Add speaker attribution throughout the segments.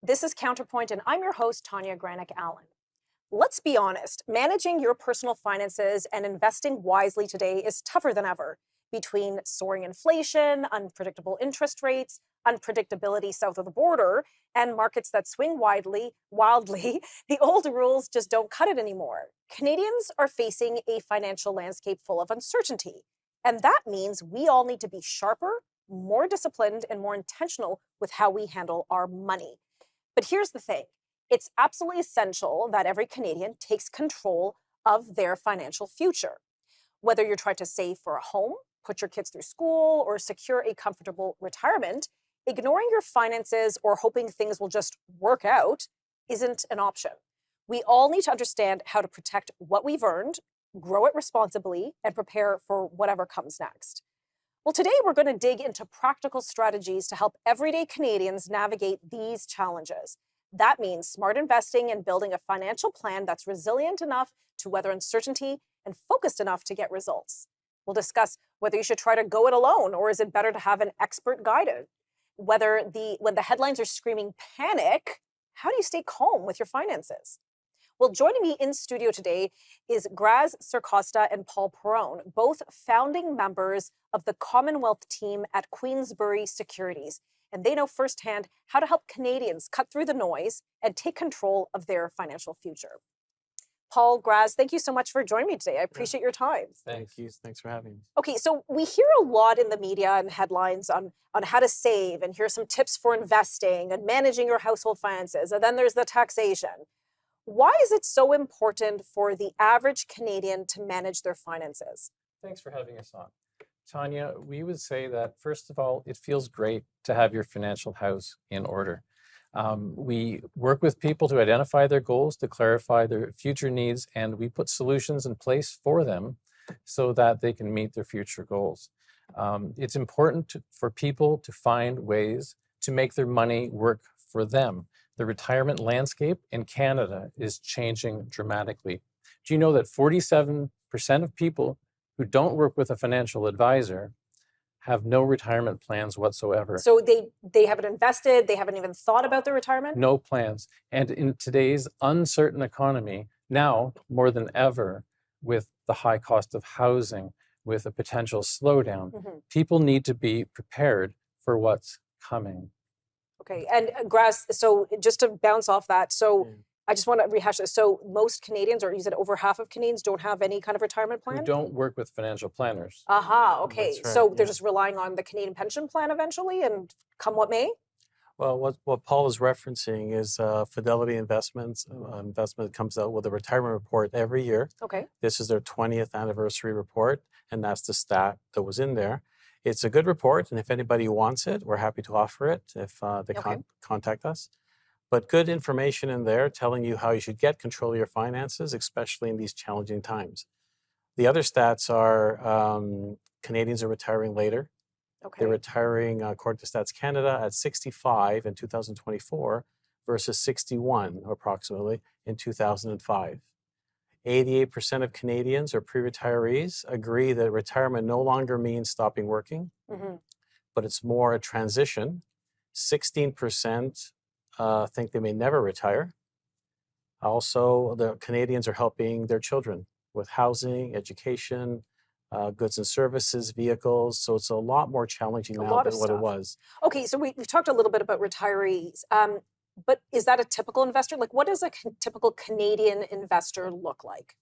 Speaker 1: This is Counterpoint, and I'm your host, Tanya Granic Allen. Let's be honest, managing your personal finances and investing wisely today is tougher than ever. Between soaring inflation, unpredictable interest rates, unpredictability south of the border, and markets that swing wildly, the old rules just don't cut it anymore. Canadians are facing a financial landscape full of uncertainty, and that means we all need to be sharper, more disciplined, and more intentional with how we handle our money. But here's the thing. It's absolutely essential that every Canadian takes control of their financial future. Whether you're trying to save for a home, put your kids through school, or secure a comfortable retirement, ignoring your finances or hoping things will just work out isn't an option. We all need to understand how to protect what we've earned, grow it responsibly, and prepare for whatever comes next. Well, today we're going to dig into practical strategies to help everyday Canadians navigate these challenges. That means smart investing and building a financial plan that's resilient enough to weather uncertainty and focused enough to get results. We'll discuss whether you should try to go it alone or is it better to have an expert guided. When the headlines are screaming panic, how do you stay calm with your finances? Well, joining me in studio today is Graz Circosta and Paul Perrone, both founding members of the Commonwealth team at Queensbury Securities. And they know firsthand how to help Canadians cut through the noise and take control of their financial future. Paul, Graz, thank you so much for joining me today. I appreciate your time.
Speaker 2: Thank you. Thanks for having me.
Speaker 1: Okay, so we hear a lot in the media and headlines on how to save, and here's some tips for investing and managing your household finances. And then there's the taxation. Why is it so important for the average Canadian to manage their finances?
Speaker 2: Thanks for having us on. Tanya, we would say that, first of all, it feels great to have your financial house in order. We work with people to identify their goals, to clarify their future needs, and we put solutions in place for them so that they can meet their future goals. It's important for people to find ways to make their money work for them. The retirement landscape in Canada is changing dramatically. Do you know that 47% of people who don't work with a financial advisor have no retirement plans whatsoever?
Speaker 1: So they haven't invested, they haven't even thought about their retirement?
Speaker 2: No plans. And in today's uncertain economy, now more than ever, with the high cost of housing, with a potential slowdown, people need to be prepared for what's coming.
Speaker 1: Okay, and Graz, so just to bounce off that, I just want to rehash this. So most Canadians, or you said over half of Canadians, don't have any kind of retirement plan?
Speaker 2: Who don't work with financial planners.
Speaker 1: Aha, okay.
Speaker 2: That's right,
Speaker 1: So they're just relying on the Canadian pension plan eventually, and come what may?
Speaker 3: Well, what Paul is referencing is Fidelity Investments. Investment comes out with a retirement report every year.
Speaker 1: Okay.
Speaker 3: This is their 20th anniversary report, and that's the stat that was in there. It's a good report, and if anybody wants it, we're happy to offer it if they contact us. But good information in there telling you how you should get control of your finances, especially in these challenging times. The other stats are Canadians are retiring later.
Speaker 1: Okay.
Speaker 3: They're retiring, according to Stats Canada, at 65 in 2024 versus 61 approximately in 2005. 88% of Canadians or pre-retirees agree that retirement no longer means stopping working, but it's more a transition. 16% think they may never retire. Also, the Canadians are helping their children with housing, education, goods and services, vehicles. So it's a lot more challenging now than what it was.
Speaker 1: Okay, so we've talked a little bit about retirees, but is that a typical investor? Like, what does a typical Canadian investor look like?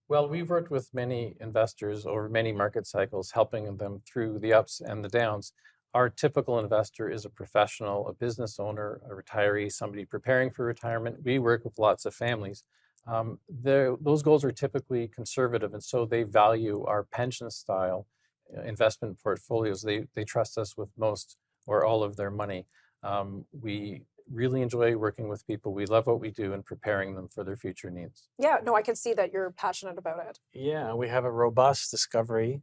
Speaker 2: Well, we've worked with many investors over many market cycles, helping them through the ups and the downs. Our typical investor is a professional, a business owner, a retiree, somebody preparing for retirement. We work with lots of families. Those goals are typically conservative, and so they value our pension style investment portfolios. They trust us with most or all of their money. We really enjoy working with people. We love what we do and preparing them for their future needs.
Speaker 1: Yeah, no, I can see that you're passionate about it.
Speaker 3: Yeah, we have a robust discovery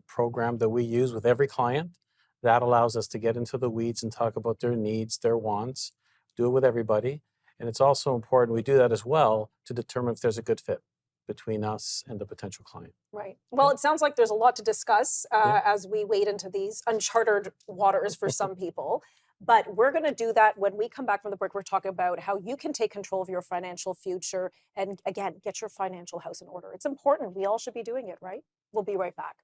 Speaker 3: program that we use with every client. That allows us to get into the weeds and talk about their needs, their wants, do it with everybody. And it's also important we do that as well to determine if there's a good fit between us and the potential client.
Speaker 1: Right. Well, it sounds like there's a lot to discuss as we wade into these uncharted waters for some people. But we're going to do that when we come back from the break. We're talking about how you can take control of your financial future and, again, get your financial house in order. It's important. We all should be doing it, right? We'll be right back.